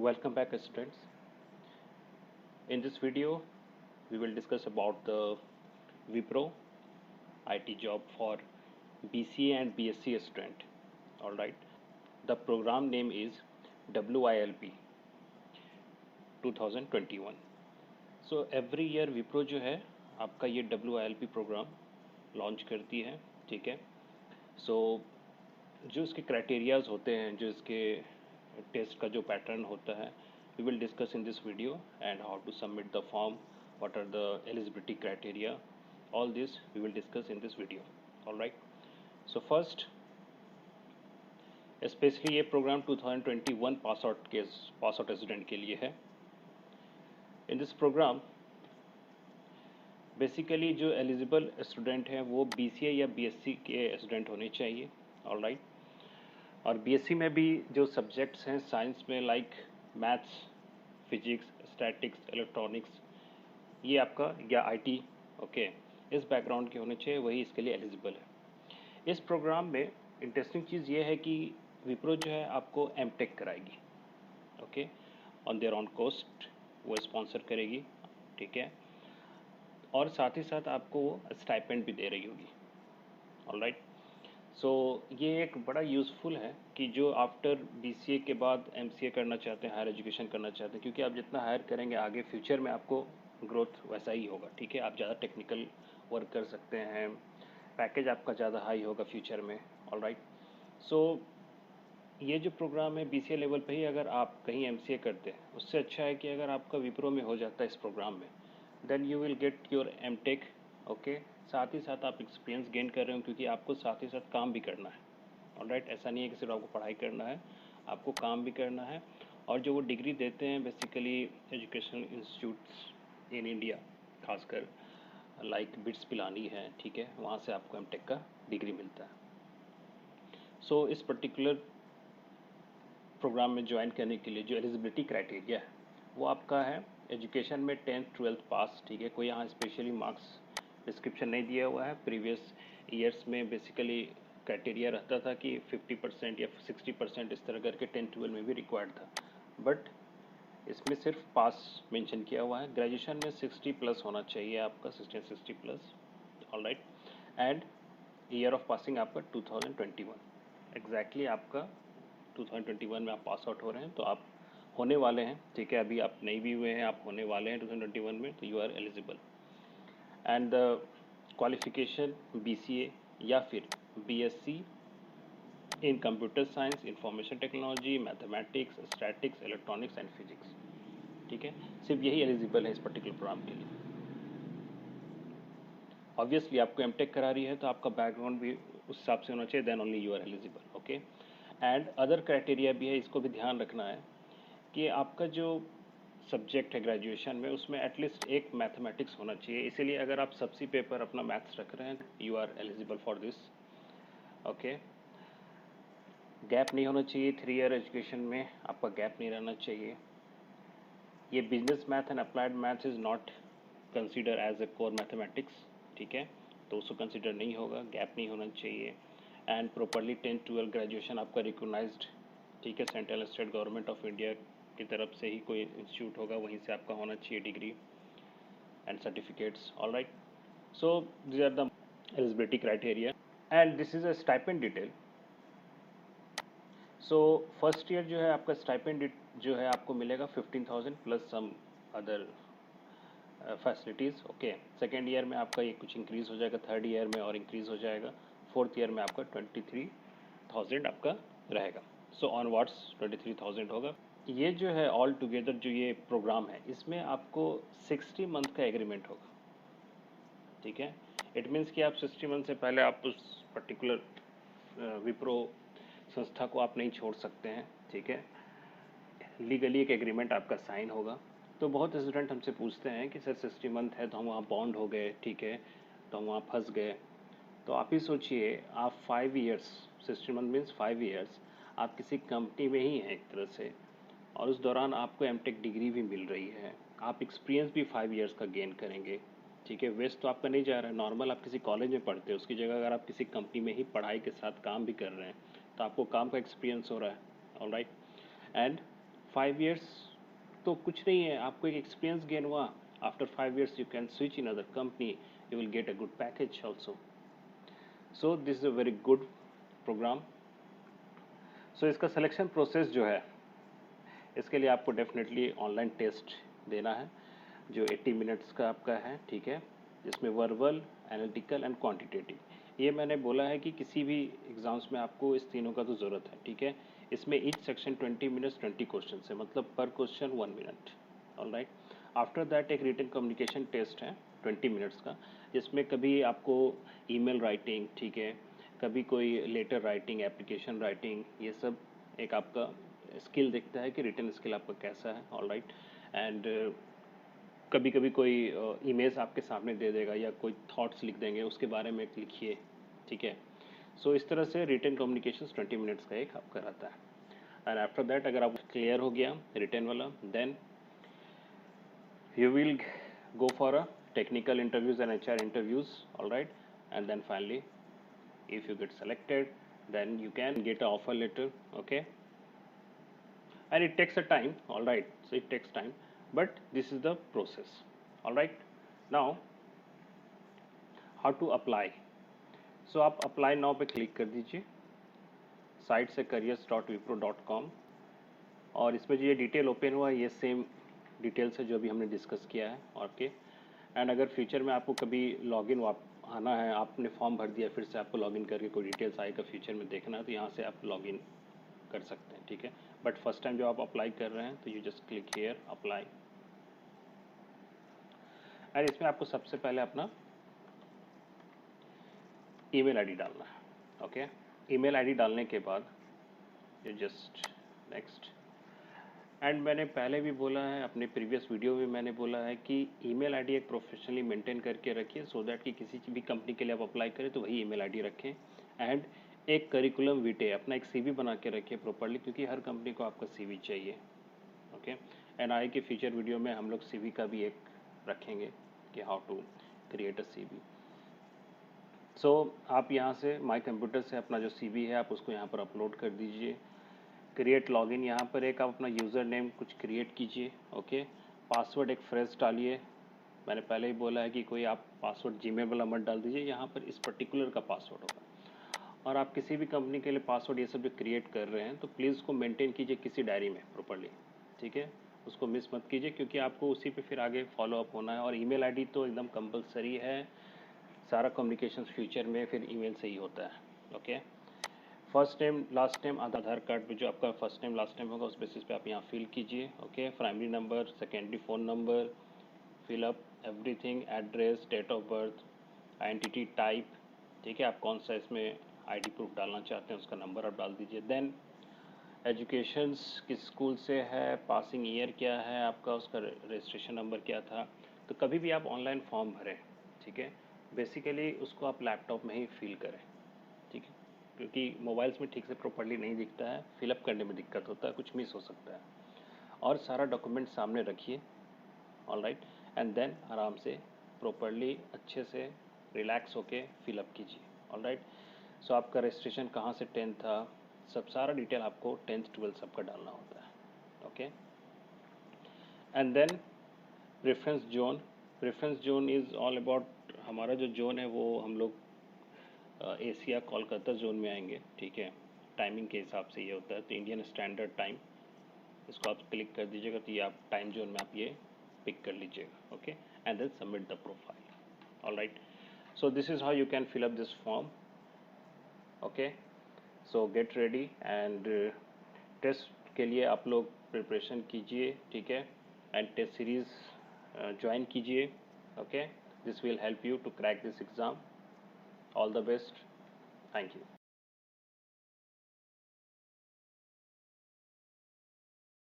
Welcome back, students. In this video, we will discuss about the Wipro IT job for BCA and BSc student. All right. The program name is WILP 2021. So every year Wipro जो है आपका ये WILP programme launch करती है, ठीक है. So जो इसके क्राइटेरियाज होते हैं, जो इसके टेस्ट का जो पैटर्न होता है, we will discuss in this video and how to submit the form, what are the eligibility criteria, all this we will discuss in this video. All right. So first, especially ये programme 2021 pass out student के लिए है. In this programme basically जो eligible student हैं वो BCA या BSc के student होने चाहिए. All right. और BSc में भी जो सब्जेक्ट्स हैं साइंस में like maths, physics, statics, electronics, ये आपका या IT, ओके, इस बैकग्राउंड के होने चाहिए, वही इसके लिए एलिजिबल है. इस प्रोग्राम में इंटरेस्टिंग चीज़ ये है कि विप्रो जो है आपको M.Tech कराएगी, okay, on their on cost, वो स्पॉन्सर करेगी, ठीक है, और साथ ही साथ आपको वो स्टाइपेंड भी दे रही होगी. All right. सो ये एक बड़ा यूज़फुल है कि जो आफ्टर BCA के बाद MCA करना चाहते हैं, हायर एजुकेशन करना चाहते हैं, क्योंकि आप जितना हायर करेंगे आगे फ्यूचर में आपको ग्रोथ वैसा ही होगा, ठीक है. आप ज़्यादा टेक्निकल वर्क कर सकते हैं, पैकेज आपका ज़्यादा हाई होगा फ्यूचर में. All right. सो ये जो प्रोग्राम है BCA लेवल पे ही अगर आप कहीं MCA करते हैं, उससे अच्छा है कि अगर आपका विप्रो में हो जाता है इस प्रोग्राम में, then you will get your M.Tech, okay. साथ ही साथ आप एक्सपीरियंस गेन कर रहे हो, क्योंकि आपको साथ ही साथ काम भी करना है. All right. ऐसा नहीं है कि सिर्फ आपको पढ़ाई करना है, आपको काम भी करना है. और जो वो डिग्री देते हैं basically educational institutes in India, खासकर लाइक बिट्स पिलानी है, ठीक है, वहाँ से आपको M.Tech का डिग्री मिलता है. सो इस पर्टिकुलर प्रोग्राम में ज्वाइन करने के लिए जो एलिजिबिलिटी क्राइटेरिया है वो आपका है एजुकेशन में 10th 12th पास, ठीक है. कोई यहाँ स्पेशली मार्क्स डिस्क्रिप्शन नहीं दिया हुआ है. प्रीवियस ईयर्स में बेसिकली क्राइटेरिया रहता था कि 50% या 60% इस तरह करके 10th 12th में भी रिक्वायर्ड था, बट इसमें सिर्फ पास मेंशन किया हुआ है. ग्रेजुएशन में 60 प्लस होना चाहिए आपका, 60 plus. All right. And year of passing आपका 2021, एग्जैक्टली आपका 2021 में आप पास आउट हो रहे हैं, तो आप होने वाले हैं, ठीक है. अभी आप नहीं भी हुए हैं, आप होने वाले हैं 2021 में, तो you are eligible. And the qualification BCA या फिर BSc in computer science, information technology, mathematics, statics, electronics and physics, ठीक है. सिर्फ यही एलिजिबल है इस पर्टिकुलर प्रोग्राम के लिए. ऑब्वियसली आपको M.Tech करा रही है तो आपका बैकग्राउंड भी उस हिसाब से होना चाहिए, then only you are eligible, okay. And other criteria भी है, इसको भी ध्यान रखना है कि आपका जो सब्जेक्ट है ग्रेजुएशन में उसमें एटलीस्ट एक मैथमेटिक्स होना चाहिए. इसीलिए अगर आप सबसे पेपर अपना मैथ्स रख रहे हैं, you are eligible for this, okay. Gap नहीं होना चाहिए 3 ईयर एजुकेशन में, आपका गैप नहीं रहना चाहिए. ये business math and applied maths is not consider as a core mathematics, ठीक है, तो उसको कंसिडर नहीं होगा. गैप नहीं होना चाहिए. And properly 10th 12th graduation आपका रिकॉग्नाइज्ड, ठीक है, central state government of India की तरफ से ही कोई इंस्टीट्यूट होगा, वहीं से आपका होना चाहिए degree and certificates. All right. So this are the eligibility criteria and this is a stipend detail. So first year जो है आपका स्टाइपेंड जो है आपको मिलेगा 15,000 plus some other facilities, okay. Second year में आपका ये कुछ इंक्रीज़ हो जाएगा, थर्ड ईयर में और इंक्रीज़ हो जाएगा, फोर्थ ईयर में आपका 23,000 आपका रहेगा. सो ऑनवर्ड्स 23,000 होगा. ये जो है ऑल टुगेदर जो ये प्रोग्राम है, इसमें आपको 60 मंथ का एग्रीमेंट होगा, ठीक है. इट मीन्स कि आप 60 मंथ से पहले आप उस पर्टिकुलर विप्रो संस्था को आप नहीं छोड़ सकते हैं, ठीक है. लीगली एक एग्रीमेंट आपका साइन होगा. तो बहुत स्टूडेंट हमसे पूछते हैं कि सर 60 मंथ है तो हम वहाँ बॉन्ड हो गए, ठीक है, तो हम वहाँ फंस गए. तो आप ही सोचिए, आप 5 ईयर्स, 60 मंथ मीन्स 5 ईयर्स आप किसी कंपनी में ही हैं एक तरह से, और उस दौरान आपको M.Tech डिग्री भी मिल रही है, आप एक्सपीरियंस भी 5 ईयर्स का गेन करेंगे, ठीक है. वेस्ट तो आपका नहीं जा रहा है. नॉर्मल आप किसी कॉलेज में पढ़ते हैं, उसकी जगह अगर आप किसी कंपनी में ही पढ़ाई के साथ काम भी कर रहे हैं, तो आपको काम का एक्सपीरियंस हो रहा है. All right. एंड 5 years तो कुछ नहीं है, आपको एक एक्सपीरियंस गेन हुआ. After 5 years you can switch in other company, you will get a good package also. So this is a very good programme. सो इसका सिलेक्शन प्रोसेस जो है, इसके लिए आपको डेफिनेटली ऑनलाइन टेस्ट देना है जो 80 मिनट्स का आपका है, ठीक है, जिसमें वर्बल, एनालिटिकल एंड क्वांटिटेटिव. ये मैंने बोला है कि किसी भी एग्जाम्स में आपको इस तीनों का तो ज़रूरत है, ठीक है. इसमें ईच सेक्शन 20 मिनट्स 20 क्वेश्चन है, मतलब पर question 1 minute. All right. After that एक रिटन कम्युनिकेशन टेस्ट है 20 मिनट्स का, जिसमें कभी आपको ईमेल राइटिंग, ठीक है, कभी कोई लेटर राइटिंग, एप्लीकेशन राइटिंग, ये सब एक आपका स्किल दिखता है कि रिटन स्किल आपका कैसा है. All right. एंड कभी कभी कोई इमेज आपके सामने दे देगा या कोई थॉट्स लिख देंगे, उसके बारे में लिखिए, ठीक है. सो इस तरह से रिटन कम्युनिकेशन 20 मिनट्स का एक आपका रहता है. एंड आफ्टर दैट अगर आप क्लियर हो गया रिटन वाला, then you will go for a technical interviews and HR interviews. All right. And then finally, if you get selected, then you can get an offer letter. Okay. And it takes a time. All right. So it takes time, but this is the process. All right. Now how to apply. So आप apply now पे click कर दीजिए. Site से careers.wipro.com. और इसमें जो ये detail open हुआ है, ये सेम डिटेल्स है जो अभी हमने डिस्कस किया है. ओके. एंड अगर फ्यूचर में आपको कभी लॉगिन आना है, आपने फॉर्म भर दिया, फिर से आपको लॉगिन करके कोई डिटेल्स आएगा फ्यूचर में देखना है, तो यहाँ से आप लॉगिन कर सकते हैं, ठीक है. बट फर्स्ट टाइम जो आप अप्लाई कर रहे हैं, तो you just click here apply. And इसमें आपको सबसे पहले अपना ईमेल आईडी डालना है. ओके. ईमेल आईडी डालने के बाद यू जस्ट नेक्स्ट. एंड मैंने पहले भी बोला है, अपने प्रीवियस वीडियो में मैंने बोला है कि ईमेल आईडी एक प्रोफेशनली मेंटेन करके रखिए, सो दैट कि किसी भी कंपनी के लिए आप अप्लाई करें तो वही ईमेल आईडी रखें. एंड एक करिकुलम विटे, अपना एक सीवी बना के रखिए प्रॉपर्ली, क्योंकि हर कंपनी को आपका सीवी चाहिए. ओके. एंड आगे के फ्यूचर वीडियो में हम लोग सीवी का भी एक रखेंगे कि how to create a CV. सो आप यहाँ से माई कंप्यूटर से अपना जो सीवी है आप उसको यहाँ पर अपलोड कर दीजिए. क्रिएट लॉगिन, यहाँ पर एक आप अपना यूज़र नेम कुछ क्रिएट कीजिए. ओके. पासवर्ड एक फ्रेश डालिए. मैंने पहले ही बोला है कि कोई आप पासवर्ड जीमेल वाला मत डाल दीजिए, यहाँ पर इस पर्टिकुलर का पासवर्ड होगा. और आप किसी भी कंपनी के लिए पासवर्ड ये सब जो क्रिएट कर रहे हैं, तो प्लीज़ उसको मेंटेन कीजिए किसी डायरी में प्रॉपर्ली, ठीक है. उसको मिस मत कीजिए, क्योंकि आपको उसी पे फिर आगे फॉलो अप होना है. और ईमेल आईडी तो एकदम कंपलसरी है. सारा कम्युनिकेशन फ्यूचर में फिर ईमेल से ही होता है. Okay. First name last name, Aadhaar card पे जो आपका फर्स्ट नेम लास्ट नेम होगा उस बेसिस पे आप यहाँ फिल कीजिए. Okay. Primary number, secondary phone number, fill up everything, address, date of birth, identity type, ठीक है. आप कौन सा इसमें आईडी प्रूफ डालना चाहते हैं उसका नंबर आप डाल दीजिए. देन एजुकेशंस किस स्कूल से है, पासिंग ईयर क्या है आपका, उसका रजिस्ट्रेशन नंबर क्या था. तो कभी भी आप ऑनलाइन फॉर्म भरें, ठीक है, बेसिकली उसको आप लैपटॉप में ही फिल करें, ठीक है, क्योंकि मोबाइल्स में ठीक से प्रॉपर्ली नहीं दिखता है, फिलअप करने में दिक्कत होता है, कुछ मिस हो सकता है. और सारा डॉक्यूमेंट सामने रखिए. All right. एंड देन आराम से प्रॉपर्ली अच्छे से रिलैक्स होके फिलअप कीजिए. All right. सो आपका रजिस्ट्रेशन कहाँ से 10th था, सब सारा डिटेल आपको 10th 12th सबका डालना होता है. Okay. And then preference zone. Preference zone is all about, हमारा जो जोन है वो हम लोग एशिया कोलकाता जोन में आएंगे, ठीक है. टाइमिंग के हिसाब से ये होता है, तो इंडियन स्टैंडर्ड टाइम, इसको आप क्लिक कर दीजिएगा तो ये आप टाइम जोन में आप ये पिक कर लीजिएगा. Okay. And then submit the profile. All right. So this is how you can fill up this form. Okay. So get ready and test के लिए आप लोग प्रिपरेशन कीजिए, ठीक है. एंड टेस्ट सीरीज़ ज्वाइन कीजिए. Okay. This will help you to crack this exam. All the best. Thank you.